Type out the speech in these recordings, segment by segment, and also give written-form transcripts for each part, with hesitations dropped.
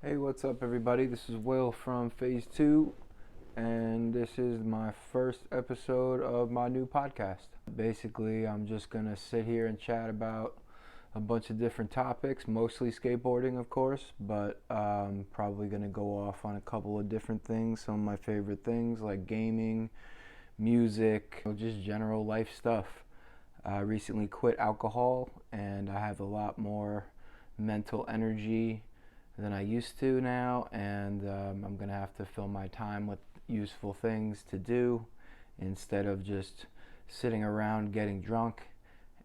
Hey, what's up, everybody? This is Will from Phase 2, and this is my first episode of my new podcast. Basically, I'm just gonna sit here and chat about a bunch of different topics, mostly skateboarding, of course, but probably gonna go off on a couple of different things, some of my favorite things like gaming, music, just general life stuff. I recently quit alcohol, and I have a lot more mental energy than I used to now, and I'm gonna have to fill my time with useful things to do instead of just sitting around getting drunk.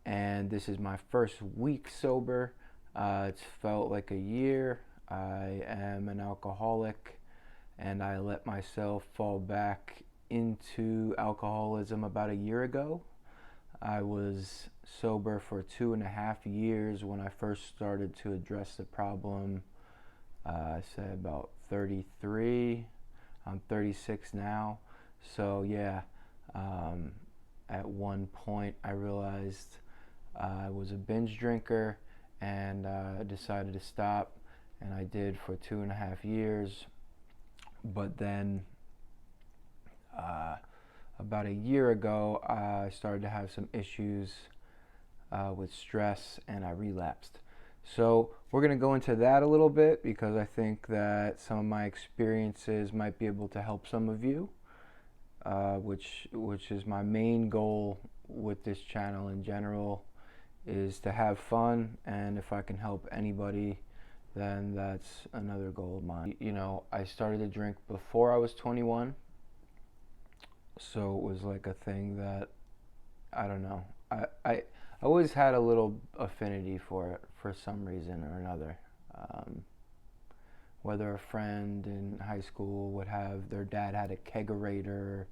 And this is my first week sober. It's felt like a year. I am an alcoholic, and I let myself fall back into alcoholism about a year ago. I was sober for 2.5 years when I first started to address the problem. I said about 33. I'm 36 now. So yeah, um, at one point I realized I was a binge drinker, and decided to stop, and I did for 2.5 years. But then uh, about a year ago, I started to have some issues with stress, and I relapsed. So we're going to go into that a little bit because I think that some of my experiences might be able to help some of you, which is my main goal with this channel in general, is to have fun, and if I can help anybody, then that's another goal of mine. I started to drink before I was 21, so it was like a thing that I don't know. I always had a little affinity for it for some reason or another. Um, Whether a friend in high school would have their dad had a kegerator,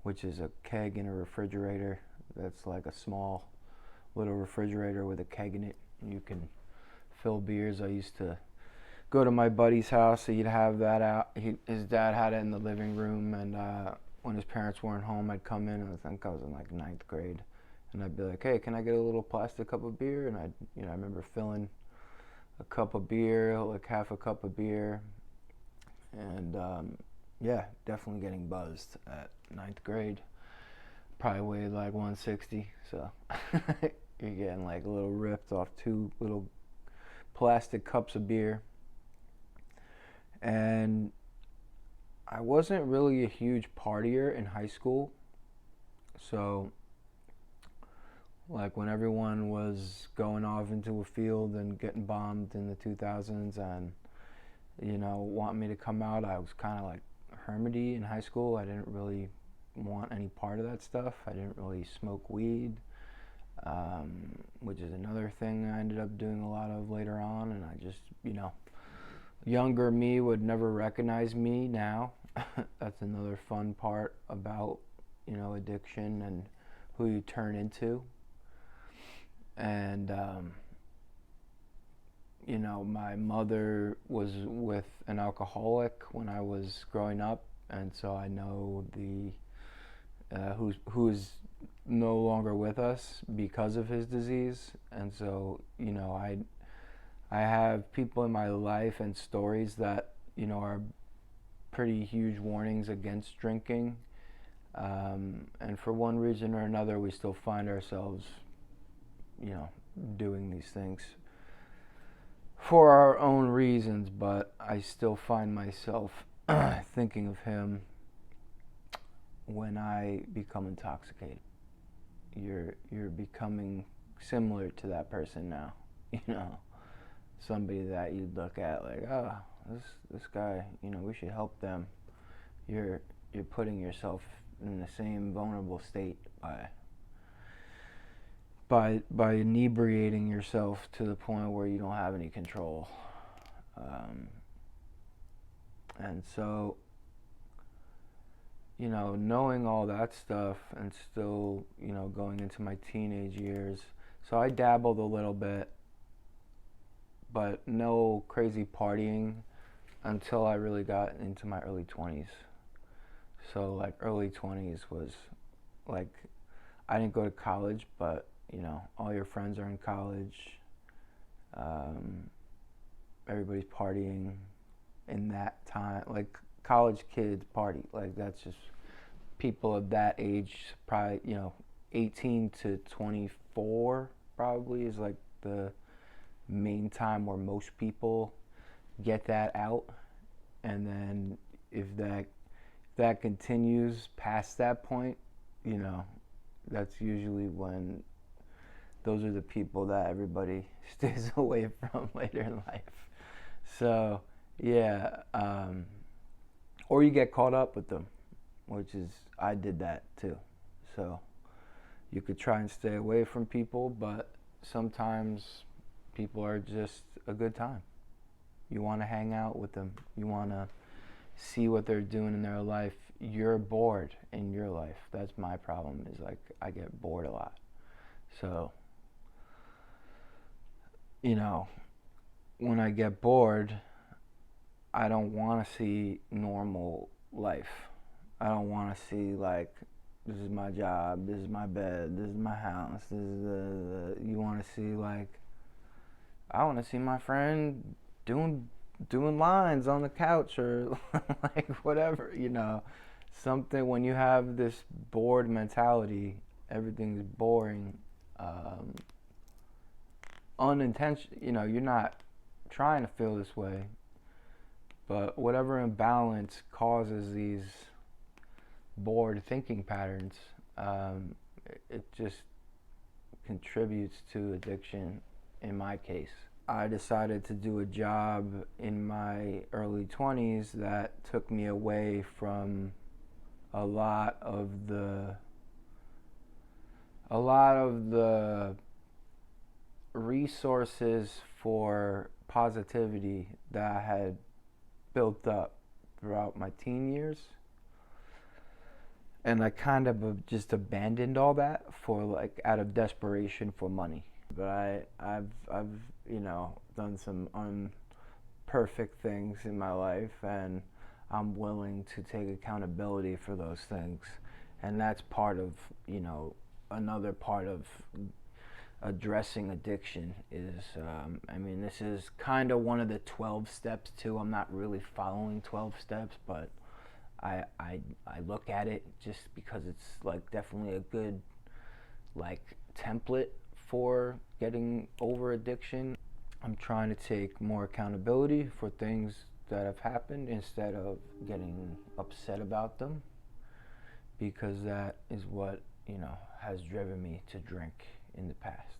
which is a keg in a refrigerator. That's like a small little refrigerator with a keg in it. You can fill beers. I used to go to my buddy's house. So he'd have that out. His dad had it in the living room, and when his parents weren't home, I'd come in. I think I was in like ninth grade, and I'd be like, "Hey, can I get a little plastic cup of beer?" And I remember filling a cup of beer, like half a cup of beer, and yeah, definitely getting buzzed at ninth grade. Probably weighed like 160, so you're getting like a little ripped off two little plastic cups of beer. And I wasn't really a huge partier in high school, so like when everyone was going off into a field and getting bombed in the 2000s, and want me to come out, I was kind of like hermity in high school. I didn't really want any part of that stuff. I didn't really smoke weed, which is another thing I ended up doing a lot of later on. And I just, younger me would never recognize me now. That's another fun part about, addiction and who you turn into. And my mother was with an alcoholic when I was growing up, and so I know the who's no longer with us because of his disease. And so I have people in my life and stories that are pretty huge warnings against drinking, and for one reason or another, we still find ourselves you know doing these things for our own reasons, but I still find myself thinking of him when I become intoxicated. You're becoming similar to that person now. You know, somebody that you'd look at like, oh, this guy, we should help them. You're you're putting yourself in the same vulnerable state by inebriating yourself to the point where you don't have any control. Um, and so knowing all that stuff and still, going into my teenage years. So I dabbled a little bit, but no crazy partying until I really got into my early 20s. So, like, early 20s was like, I didn't go to college, but, all your friends are in college. Um, Everybody's partying. in that time, like college kids party. Like that's just people of that age, probably, 18 to 24 probably is like the main time where most people get that out. And then if that continues past that point, that's usually when those are the people that everybody stays away from later in life. So yeah, or you get caught up with them, which is, I did that too. So you could try and stay away from people, but sometimes people are just a good time. You want to hang out with them. You want to see what they're doing in their life. You're bored in your life. That's my problem, is like I get bored a lot. So, when I get bored, I don't want to see normal life. I don't want to see like, this is my job, this is my bed, this is my house, this is you want to see like, I want to see my friend doing lines on the couch, or like whatever, something. When you have this bored mentality, everything's boring, unintentional. You're not trying to feel this way, but whatever imbalance causes these bored thinking patterns, it just contributes to addiction. In my case, I decided to do a job in my early 20s that took me away from a lot of the resources for positivity that I had built up throughout my teen years. And I kind of just abandoned all that for like, out of desperation for money. But I've done some imperfect things in my life, and I'm willing to take accountability for those things. And that's part of, another part of addressing addiction is, this is kind of one of the 12 steps too. I'm not really following 12 steps, but I look at it just because it's like definitely a good like template for getting over addiction. I'm trying to take more accountability for things that have happened instead of getting upset about them, because that is what, has driven me to drink in the past.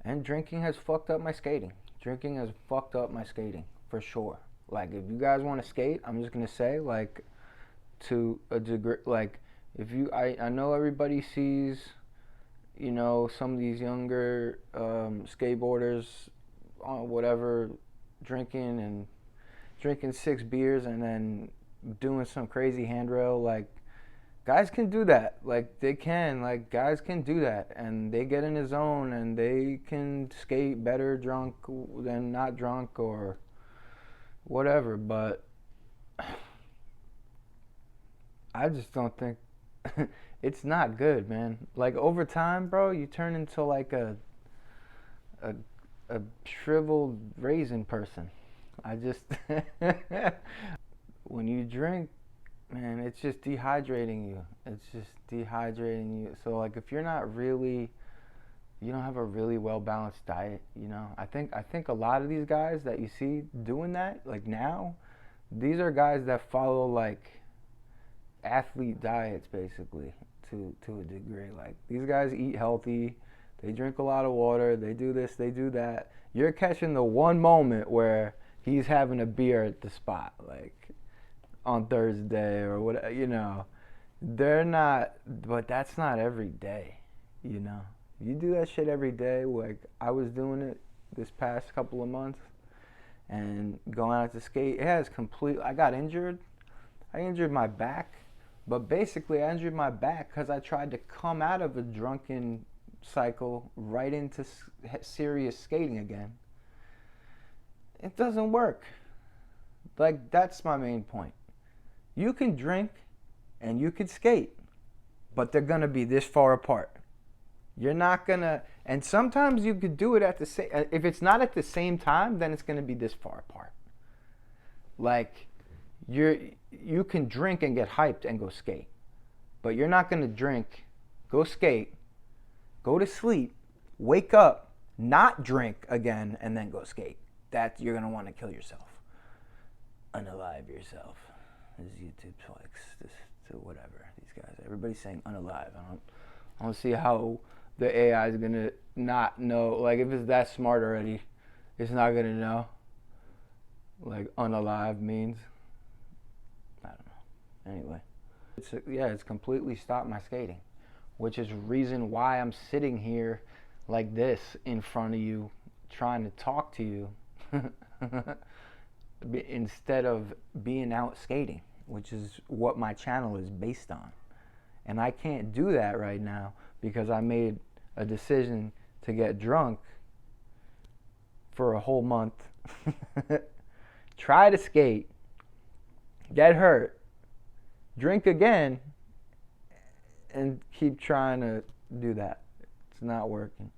And drinking has fucked up my skating. Drinking has fucked up my skating, for sure. Like, if you guys want to skate, I'm just going to say, like, to a degree, like, I know everybody sees, some of these younger skateboarders, whatever, drinking 6 beers and then doing some crazy handrail. Like, guys can do that. Like, guys can do that, and they get in the zone and they can skate better drunk than not drunk or whatever. But I just don't think it's not good, man. Like, over time, bro, you turn into like a shriveled raisin person. I just when you drink, man, it's just dehydrating you. So like, if you don't have a really well balanced diet, I think a lot of these guys that you see doing that, like now, these are guys that follow like athlete diets basically to a degree. Like, these guys eat healthy, they drink a lot of water, they do this, they do that. You're catching the one moment where he's having a beer at the spot, like on Thursday or whatever, They're not, but that's not every day, You do that shit every day. Like, I was doing it this past couple of months and going out to skate. I got injured. I injured my back, but basically I injured my back because I tried to come out of a drunken cycle right into serious skating again. It doesn't work. Like, that's my main point. You can drink and you can skate, but they're gonna be this far apart. You're not gonna, and sometimes you could do it at the same, if it's not at the same time, then it's gonna be this far apart. Like, you can drink and get hyped and go skate, but you're not gonna drink, go skate, go to sleep, wake up, not drink again, and then go skate. That you're gonna want to kill yourself, unalive yourself. This is YouTube flex, this to whatever. These guys, everybody's saying unalive. I don't see how the AI is gonna not know. Like, if it's that smart already, it's not gonna know. Like, unalive means. I don't know. Anyway, it's completely stopped my skating, which is reason why I'm sitting here like this in front of you, trying to talk to you, instead of being out skating, which is what my channel is based on. And I can't do that right now because I made a decision to get drunk for a whole month, try to skate, get hurt, drink again, and keep trying to do that. It's not working.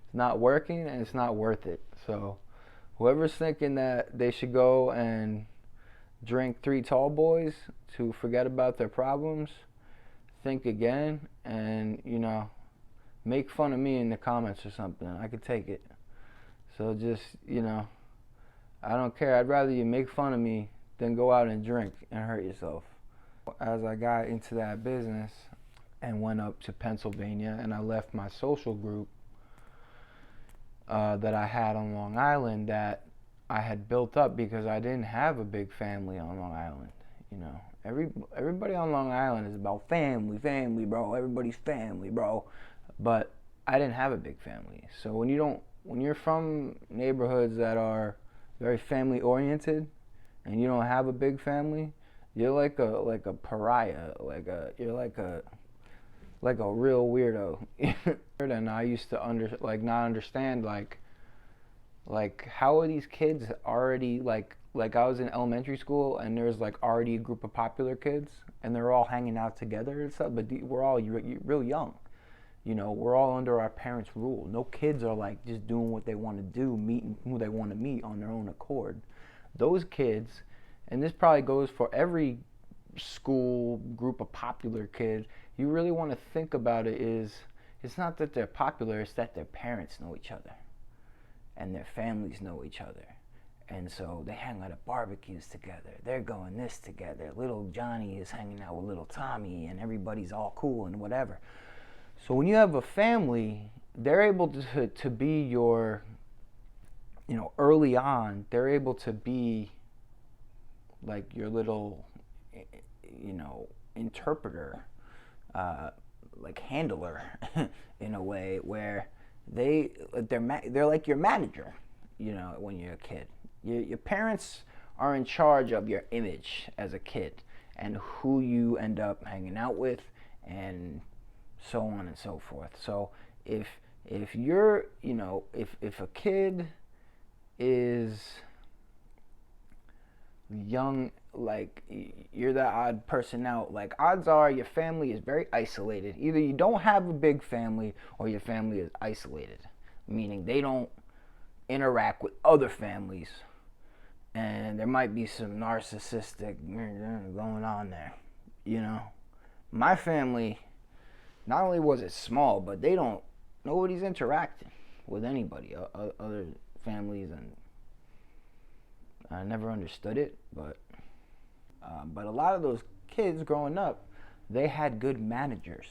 It's not working, and it's not worth it. So whoever's thinking that they should go and drink 3 tall boys to forget about their problems, think again, and, make fun of me in the comments or something. I could take it. So just, I don't care. I'd rather you make fun of me than go out and drink and hurt yourself. As I got into that business and went up to Pennsylvania, and I left my social group that I had on Long Island that I had built up because I didn't have a big family on Long Island. Everybody on Long Island is about family, bro. Everybody's family, bro. But I didn't have a big family. So when you're from neighborhoods that are very family oriented and you don't have a big family, you're like a pariah, you're like a real weirdo. And I used to not understand how are these kids already like I was in elementary school and there's already a group of popular kids and they're all hanging out together and stuff, but we're all real young. We're all under our parents' rule. No kids are just doing what they want to do, meeting who they want to meet on their own accord. Those kids, and this probably goes for every school group of popular kid, you really want to think about it is, it's not that they're popular, it's that their parents know each other and their families know each other. And so they hang out at barbecues together. They're going this together. Little Johnny is hanging out with little Tommy and everybody's all cool and whatever. So when you have a family, they're able to be your, early on, they're able to be your little, interpreter, handler in a way where they're like your manager, when you're a kid. Your parents are in charge of your image as a kid and who you end up hanging out with and so on and so forth. So if you're, if a kid is young, you're the odd person out, odds are your family is very isolated. Either you don't have a big family or your family is isolated, meaning they don't interact with other families, and there might be some narcissistic going on there. My family, not only was it small, but nobody's interacting with anybody, other families, and I never understood it, but a lot of those kids growing up, they had good managers,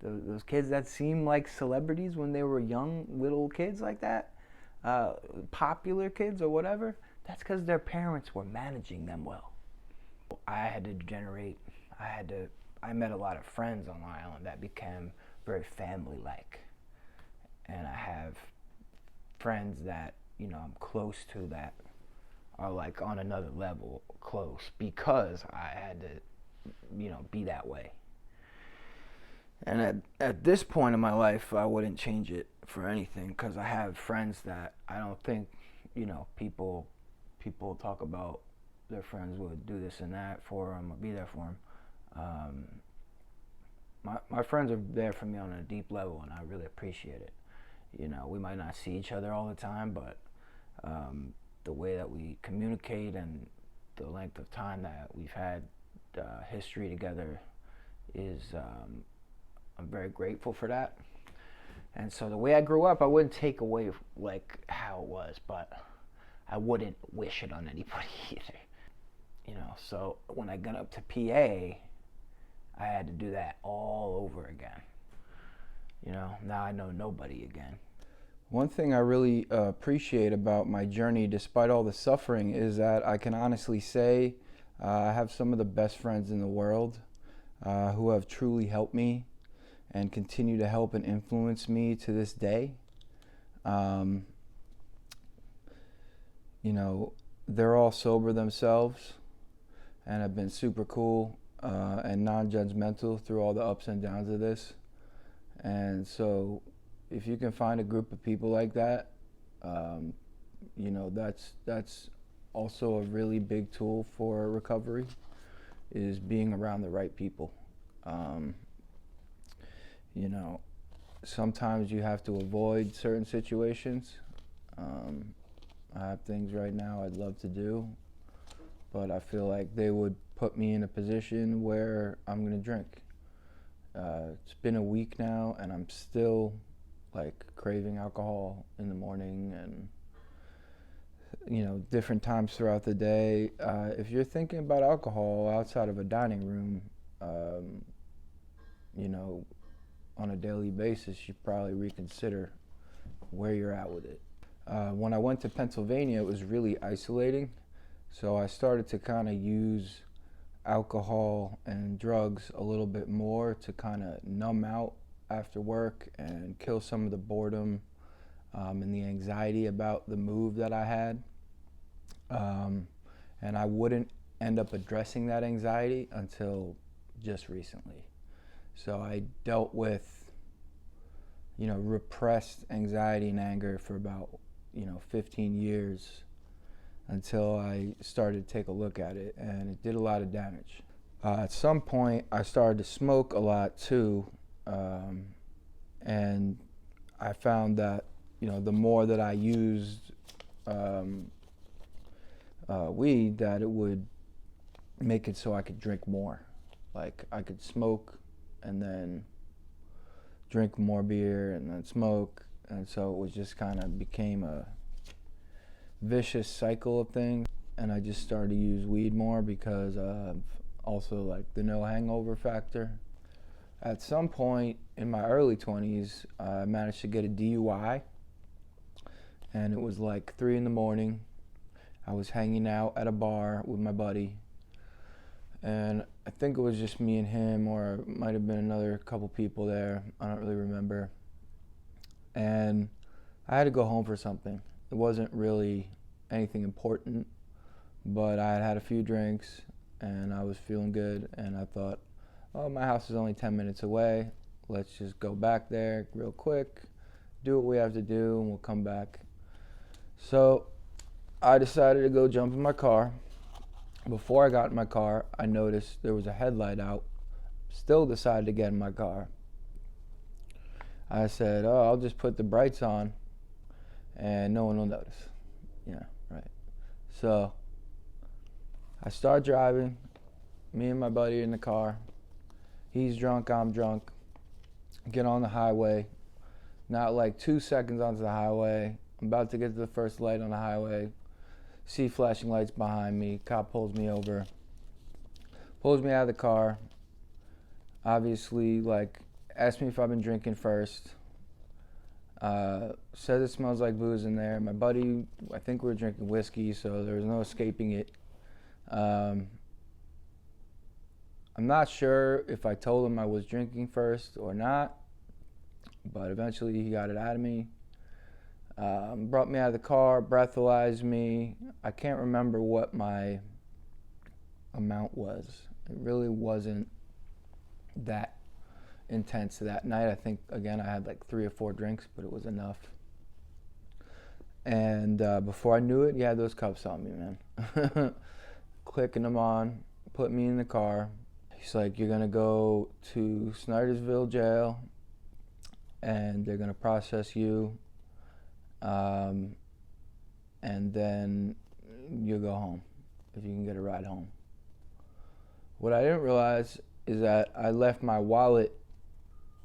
those kids that seemed like celebrities when they were young little kids like that, popular kids or whatever, that's because their parents were managing them well. I met a lot of friends on Long Island that became very family-like. And I have friends that, I'm close to that are on another level close because I had to, be that way. And at this point in my life, I wouldn't change it for anything because I have friends that I don't think, people talk about their friends would do this and that for them or be there for them. my friends are there for me on a deep level, and I really appreciate it. You know, we might not see each other all the time, but the way that we communicate and the length of time that we've had history together is I'm very grateful for that. And so the way I grew up, I wouldn't take away like how it was, but I wouldn't wish it on anybody either. You know, so when I got up to PA, I had to do that all over again. You know, now I know nobody again. One thing I really appreciate about my journey, despite all the suffering, is that I can honestly say I have some of the best friends in the world who have truly helped me and continue to help and influence me to this day. You know, they're all sober themselves and have been super cool and non-judgmental through all the ups and downs of this. And so if you can find a group of people like that, you know, that's also a really big tool for recovery, is being around the right people. You know, sometimes you have to avoid certain situations. I have things right now I'd love to do, but I feel like they would put me in a position where I'm gonna drink. It's been a week now and I'm still like craving alcohol in the morning, and you know, different times throughout the day. If you're thinking about alcohol outside of a dining room, you know, on a daily basis, you probably reconsider where you're at with it. When I went to Pennsylvania, it was really isolating, so I started to kind of use alcohol and drugs a little bit more to kind of numb out after work and kill some of the boredom and the anxiety about the move that I had. And I wouldn't end up addressing that anxiety until just recently. So I dealt with, you know, repressed anxiety and anger for about, 15 years until I started to take a look at it, and it did a lot of damage. At some point, I started to smoke a lot too, and I found that, the more that I used weed, that it would make it so I could drink more. Like I could smoke and then drink more beer and then smoke, and so it was just kind of became a vicious cycle of things. And I just started to use weed more because of also like the no hangover factor. At some point in my early 20s, I managed to get a DUI, and it was like 3 a.m. I was hanging out at a bar with my buddy, and I think it was just me and him, or it might have been another couple people there. I don't really remember. And I had to go home for something. It wasn't really anything important, but I had had a few drinks and I was feeling good, and I thought, oh, my house is only 10 minutes away. Let's just go back there real quick, do what we have to do, and we'll come back. So I decided to go jump in my car. Before I got in my car, I noticed there was a headlight out. Still decided to get in my car. I said, oh, I'll just put the brights on and no one will notice. Yeah, right. So I start driving, me and my buddy in the car. He's drunk, I'm drunk. Get on the highway. Not like 2 seconds onto the highway. I'm about to get to the first light on the highway. See flashing lights behind me. Cop pulls me over. Pulls me out of the car. Obviously, like, asked me if I've been drinking first. Says it smells like booze in there. My buddy, I think we were drinking whiskey, so there was no escaping it. I'm not sure if I told him I was drinking first or not, but eventually he got it out of me. Brought me out of the car, breathalyzed me. I can't remember what my amount was. It really wasn't that intense that night. I think, again, I had like 3 or 4 drinks, but it was enough. And before I knew it, he had those cuffs on me, man. Clicking them on, put me in the car. He He's like, you're gonna go to Snydersville jail, and they're gonna process you, and then you'll go home if you can get a ride home. What I didn't realize is that I left my wallet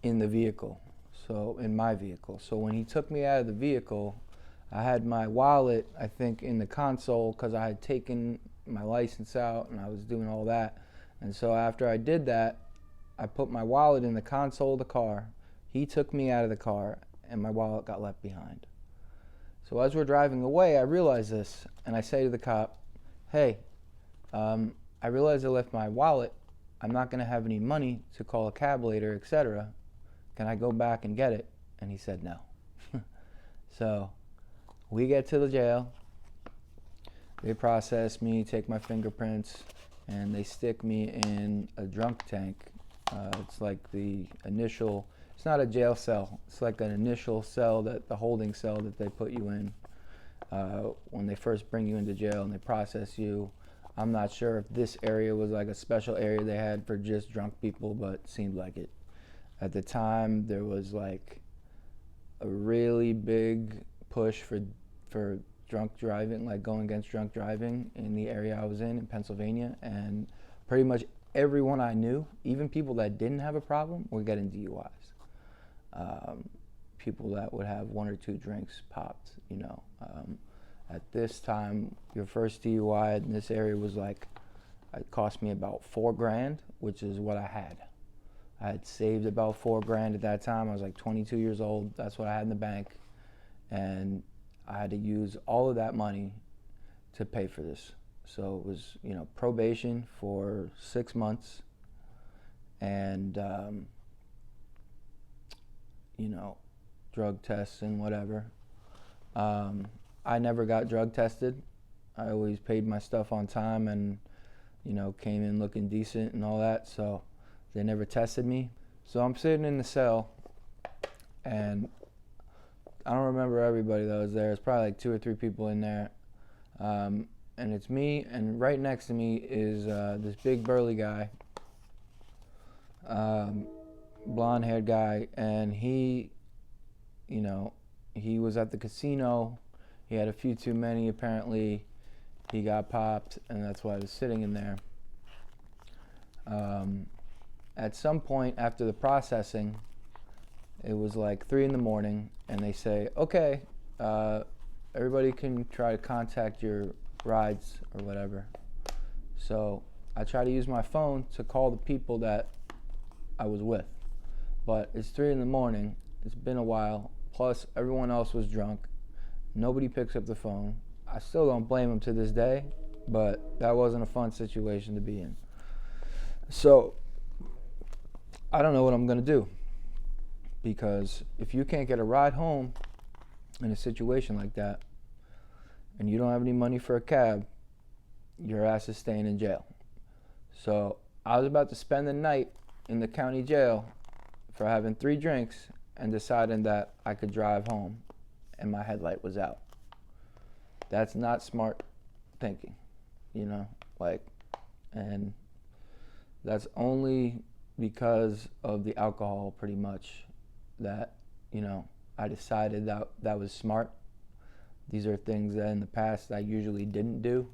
in the vehicle, in my vehicle. So when he took me out of the vehicle, I had my wallet, I think, in the console because I had taken my license out and I was doing all that. And so after I did that, I put my wallet in the console of the car. He took me out of the car and my wallet got left behind. So as we're driving away, I realize this and I say to the cop, hey, I realize I left my wallet. I'm not going to have any money to call a cab later, etc. Can I go back and get it? And he said no. So we get to the jail. They process me, take my fingerprints, and they stick me in a drunk tank. It's like the initial, it's not a jail cell. It's like an initial cell, the holding cell that they put you in when they first bring you into jail and they process you. I'm not sure if this area was like a special area they had for just drunk people, but it seemed like it. At the time, there was like a really big push for drunk driving, like going against drunk driving in the area I was in Pennsylvania, and pretty much everyone I knew, even people that didn't have a problem, were getting DUIs. People that would have 1 or 2 drinks popped, you know. At this time, your first DUI in this area was like, it cost me about $4,000, which is what I had. I had saved about $4,000 at that time. I was like 22 years old. That's what I had in the bank. And I had to use all of that money to pay for this. So it was, you know, probation for 6 months and, you know, drug tests and whatever. I never got drug tested. I always paid my stuff on time and, you know, came in looking decent and all that. So they never tested me. So I'm sitting in the cell and I don't remember everybody that was there. It's probably like 2 or 3 people in there. And it's me, and right next to me is this big burly guy, blonde-haired guy, and he, you know, he was at the casino. He had a few too many, apparently. He got popped, and that's why I was sitting in there. At some point after the processing, it was like 3 in the morning, and they say, okay, everybody can try to contact your rides or whatever. So I try to use my phone to call the people that I was with. But it's 3 in the morning, it's been a while, plus everyone else was drunk. Nobody picks up the phone. I still don't blame them to this day, but that wasn't a fun situation to be in. So I don't know what I'm gonna do, because if you can't get a ride home in a situation like that and you don't have any money for a cab, your ass is staying in jail. So I was about to spend the night in the county jail for having 3 drinks and deciding that I could drive home and my headlight was out. That's not smart thinking, you know, like, and that's only because of the alcohol, pretty much, that, you know, I decided that that was smart. These are things that in the past I usually didn't do,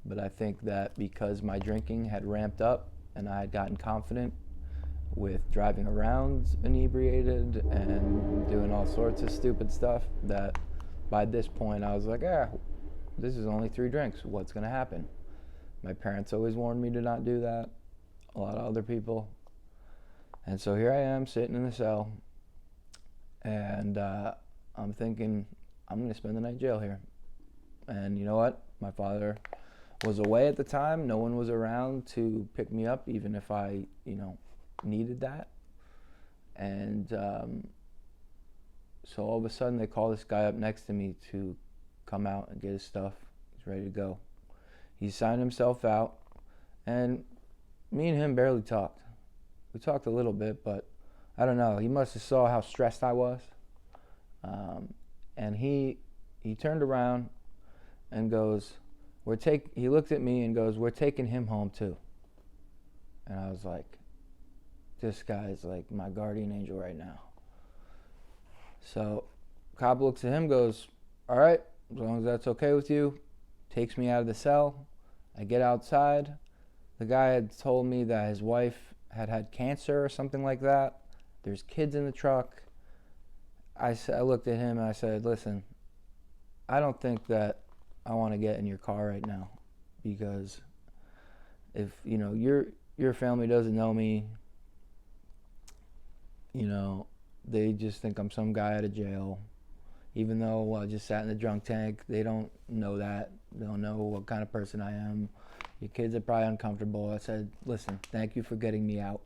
but I think that because my drinking had ramped up and I had gotten confident with driving around inebriated and doing all sorts of stupid stuff, that by this point I was like, this is only 3 drinks, what's gonna happen? My parents always warned me to not do that, a lot of other people. And so here I am sitting in the cell, and I'm thinking, I'm gonna spend the night in jail here. And you know what? My father was away at the time. No one was around to pick me up, even if I, you know, needed that. And so all of a sudden they call this guy up next to me to come out and get his stuff. He's ready to go. He signed himself out, and me and him barely talked. We talked a little bit, but I don't know. He must have saw how stressed I was. And he turned around and goes, he looked at me and goes, we're taking him home too. And I was like, this guy's like my guardian angel right now. So cop looks at him, goes, all right, as long as that's okay with you. Takes me out of the cell. I get outside. The guy had told me that his wife had had cancer or something like that. There's kids in the truck. I looked at him and I said, listen, I don't think that I want to get in your car right now, because if, you know, your family doesn't know me, you know, they just think I'm some guy out of jail. Even though I just sat in the drunk tank, they don't know that. They don't know what kind of person I am. Your kids are probably uncomfortable. I said, listen, thank you for getting me out.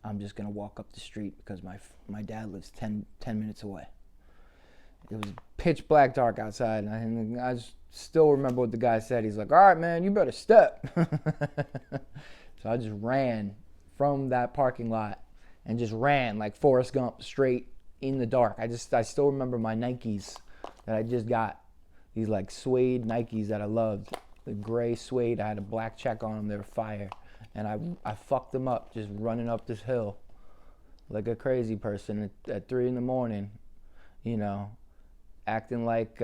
I'm just going to walk up the street because my dad lives 10 minutes away. It was pitch black dark outside, and I just still remember what the guy said. He's like, all right, man, you better step. So I just ran from that parking lot and just ran like Forrest Gump straight in the dark. I still remember my Nikes that I just got. These like suede Nikes that I loved. The gray suede, I had a black check on them. They were fire. And I fucked them up just running up this hill like a crazy person at 3 a.m, you know, acting like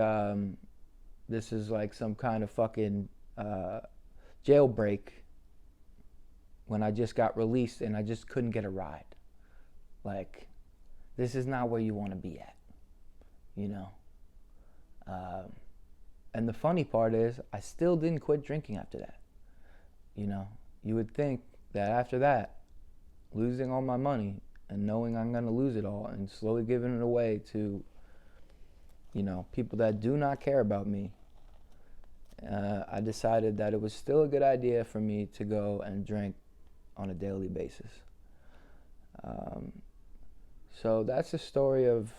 this is like some kind of fucking jailbreak when I just got released and I just couldn't get a ride. Like, this is not where you want to be at, you know. And the funny part is, I still didn't quit drinking after that. You know, you would think that after that, losing all my money and knowing I'm going to lose it all and slowly giving it away to, you know, people that do not care about me, I decided that it was still a good idea for me to go and drink on a daily basis. So that's the story of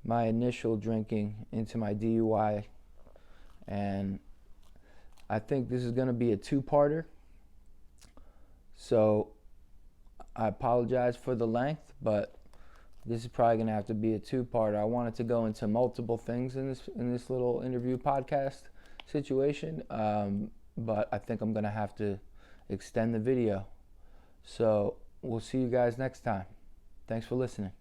my initial drinking into my DUI. And I think this is going to be a two-parter. So I apologize for the length, but this is probably going to have to be a two-parter. I wanted to go into multiple things in this little interview podcast situation, but I think I'm going to have to extend the video. So we'll see you guys next time. Thanks for listening.